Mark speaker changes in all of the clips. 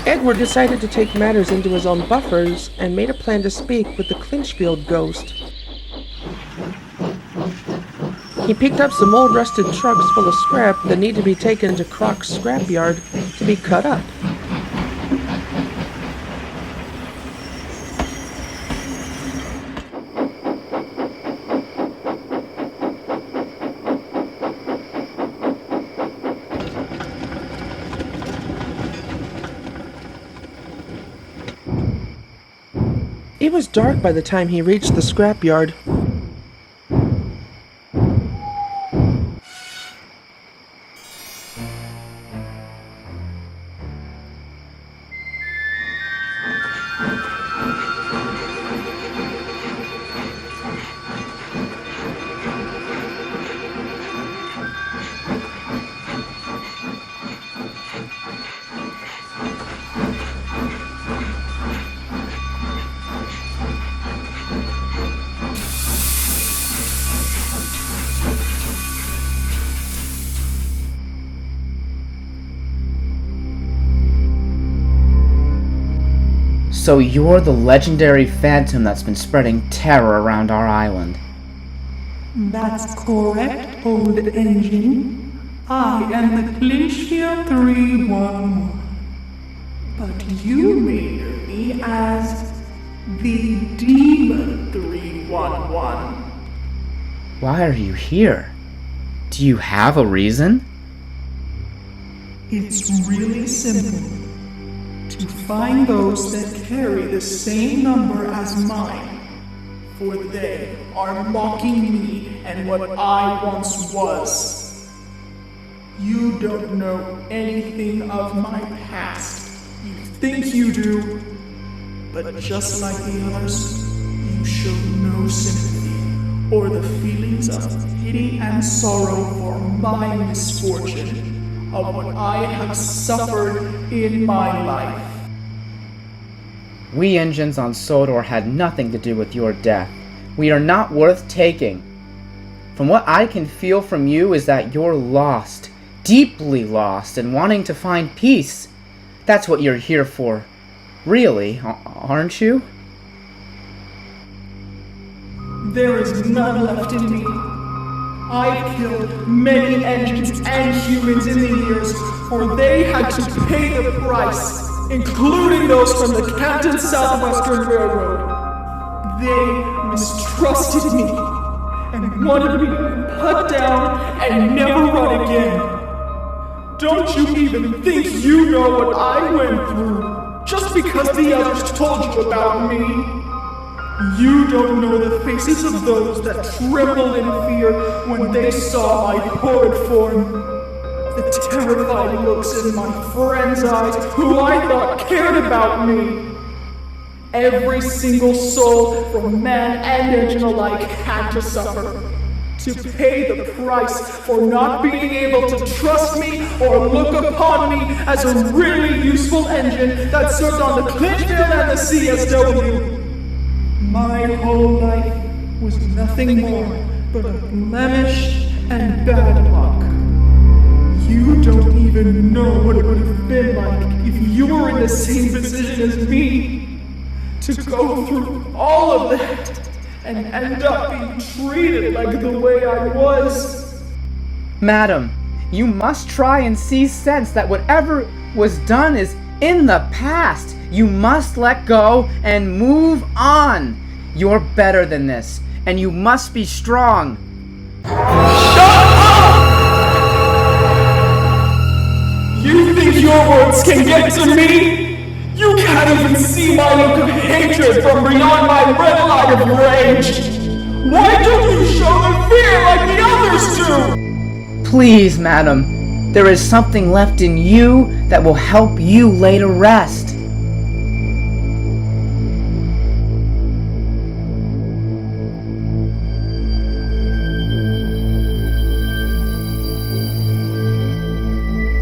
Speaker 1: Edward decided to take matters into his own buffers and made a plan to speak with the Clinchfield ghost. He picked up some old rusted trucks full of scrap that need to be taken to Croc's scrapyard to be cut up. It was dark by the time he reached the scrapyard.
Speaker 2: So you're the legendary phantom that's been spreading terror around our island.
Speaker 3: That's correct, old engine. I am the Clinchfield 311. But you may know me as the Demon 311.
Speaker 2: Why are you here? Do you have a reason?
Speaker 3: It's really simple. To find those that carry the same number as mine, for they are mocking me and what I once was. You don't know anything of my past. You think you do, but just like the others, you show no sympathy or the feelings of pity and sorrow for my misfortune, of what I have suffered in my life.
Speaker 2: We engines on Sodor had nothing to do with your death. We are not worth taking. From what I can feel from you is that you're lost, deeply lost, and wanting to find peace. That's what you're here for. Really, aren't you?
Speaker 3: There is none left in me. I've killed many engines and humans in the years, for they had to pay the price, including those from the Captain Southwestern Railroad. They mistrusted me and wanted me to put down and never run again. Don't you even think you know what I went through, just because the others told you about me? You don't know the faces of those that trembled in fear when they saw my horrid form. The terrified looks in my friends' eyes who I thought cared about me. Every single soul, from man and engine alike, had to suffer. To pay the price for not being able to trust me or look upon me as a really useful engine that served on the Clinchfield and the CSW. My whole life was nothing more but a blemish and bad luck. You don't even know what it would have been like if you were in the same position as me. To go through all of that and end up being treated like the way I was.
Speaker 2: Madam, you must try and see sense that whatever was done is in the past. You must let go and move on. You're better than this, and you must be strong.
Speaker 3: Shut up! You think your words can get to me? You can't even see my look of hatred from beyond my red light of rage. Why don't you show the fear like the others do?
Speaker 2: Please, madam, there is something left in you that will help you lay to rest.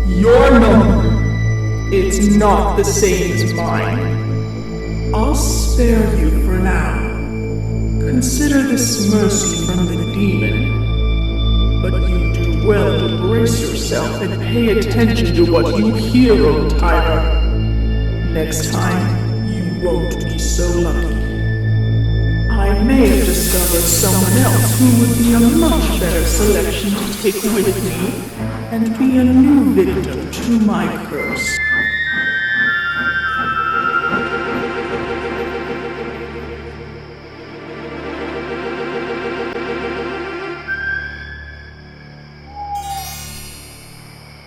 Speaker 3: Your number, it's not the same as mine. I'll spare you for now. Consider this mercy from the demon. But you do well to brace yourself and pay attention to what you hear, old timer. Next time, you won't be so lucky. I may have discovered someone else who would be a much better selection to take with me and be a new victim to my curse.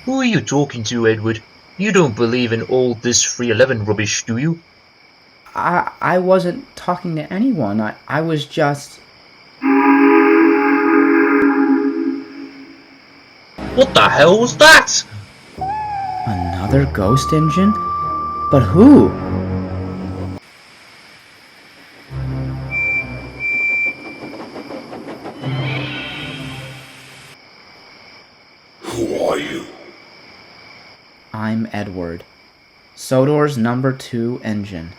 Speaker 4: Who are you talking to, Edward? You don't believe in all this 311 rubbish, do you?
Speaker 2: I wasn't talking to anyone. I was just...
Speaker 4: What the hell was that?
Speaker 2: Another ghost engine? But who?
Speaker 5: Who are you?
Speaker 2: I'm Edward. Sodor's number 2 engine.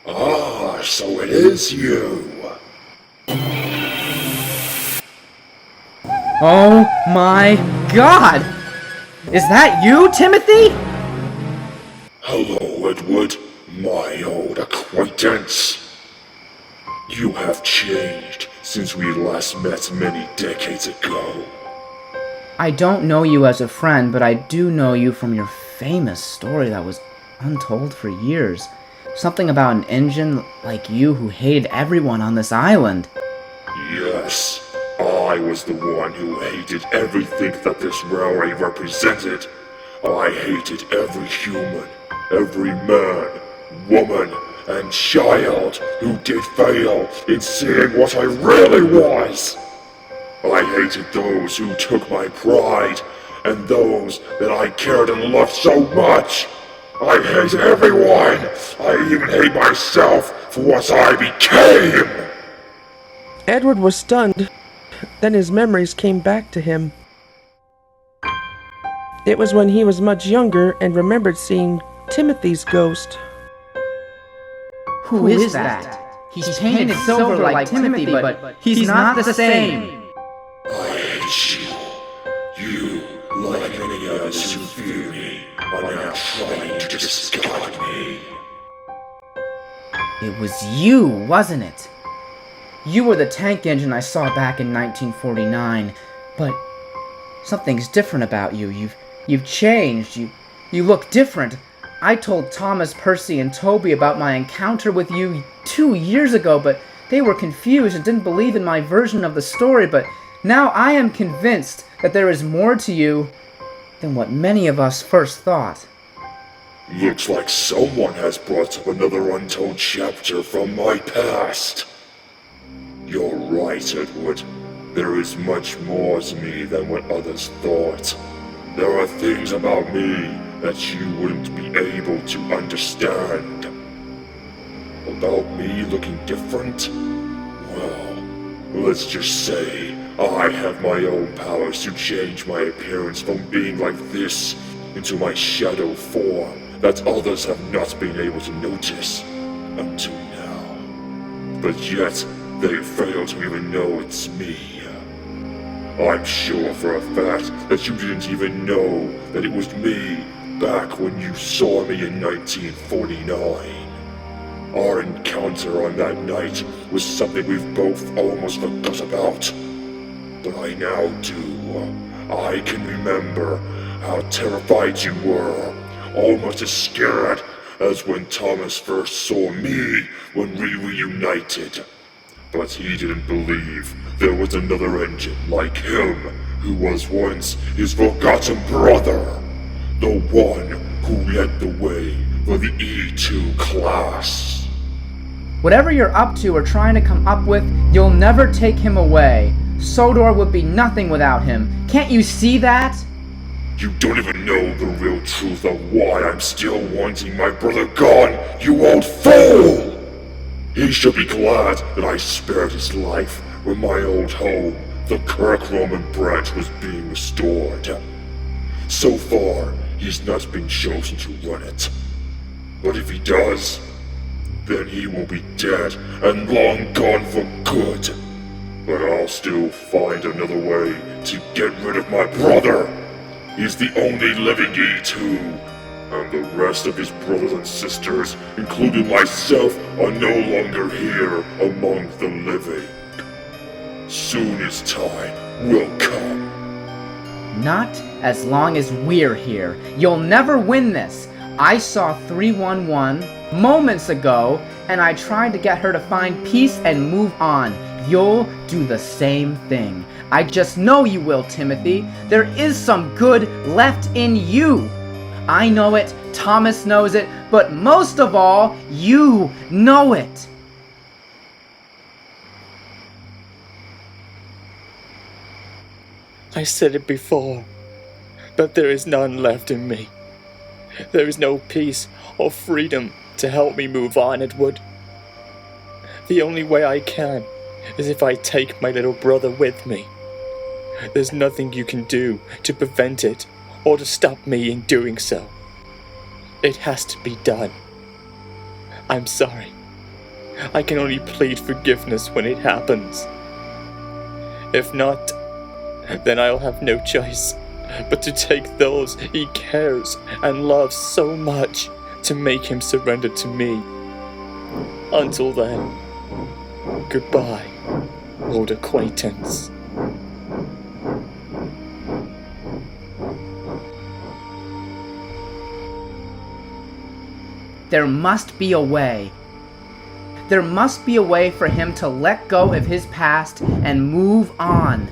Speaker 5: Ah, so it is you.
Speaker 2: Oh my god! Is that you, Timothy?
Speaker 5: Hello, Edward, my old acquaintance. You have changed since we last met many decades ago.
Speaker 2: I don't know you as a friend, but I do know you from your famous story that was untold for years. Something about an engine like you who hated everyone on this island.
Speaker 5: Yes, I was the one who hated everything that this railway represented. I hated every human, every man, woman, and child who did fail in seeing what I really was. I hated those who took my pride, and those that I cared and loved so much. I hate everyone. I even hate myself for what I became.
Speaker 1: Edward was stunned. Then his memories came back to him. It was when he was much younger and remembered seeing Timothy's ghost.
Speaker 2: Who is that? He's painted silver like Timothy, but he's not the same.
Speaker 5: I hate you. You, like many others who fear me, are now trying to discard me.
Speaker 2: It was you, wasn't it? You were the tank engine I saw back in 1949, but something's different about you. You've changed. You look different. I told Thomas, Percy, and Toby about my encounter with you 2 years ago, but they were confused and didn't believe in my version of the story, but now I am convinced that there is more to you than what many of us first thought.
Speaker 5: Looks like someone has brought up another untold chapter from my past. You're right, Edward. There is much more to me than what others thought. There are things about me that you wouldn't be able to understand. About me looking different? Well, let's just say I have my own powers to change my appearance from being like this into my shadow form that others have not been able to notice until now. But yet, they fail to even know it's me. I'm sure for a fact that you didn't even know that it was me back when you saw me in 1949. Our encounter on that night was something we've both almost forgot about. But I now do. I can remember how terrified you were, almost as scared as when Thomas first saw me when we reunited. But he didn't believe there was another engine like him who was once his forgotten brother. The one who led the way for the E2 class.
Speaker 2: Whatever you're up to or trying to come up with, you'll never take him away. Sodor would be nothing without him. Can't you see that?
Speaker 5: You don't even know the real truth of why I'm still wanting my brother gone, you old fool! He should be glad that I spared his life when my old home, the Kirk Roman branch, was being restored. So far, he's not been chosen to run it. But if he does, then he will be dead and long gone for good. But I'll still find another way to get rid of my brother. He's the only living E2, and the rest of his brothers and sisters, including myself, are no longer here among the living. Soon his time will come.
Speaker 2: Not as long as we're here. You'll never win this. I saw 311 moments ago, and I tried to get her to find peace and move on. You'll do the same thing. I just know you will, Timothy. There is some good left in you. I know it, Thomas knows it, but most of all, you know it.
Speaker 6: I said it before, but there is none left in me. There is no peace or freedom to help me move on, Edward. The only way I can is if I take my little brother with me. There's nothing you can do to prevent it or to stop me in doing so. It has to be done. I'm sorry. I can only plead forgiveness when it happens. If not, then I'll have no choice but to take those he cares and loves so much to make him surrender to me. Until then, goodbye, old acquaintance.
Speaker 2: There must be a way. There must be a way for him to let go of his past and move on.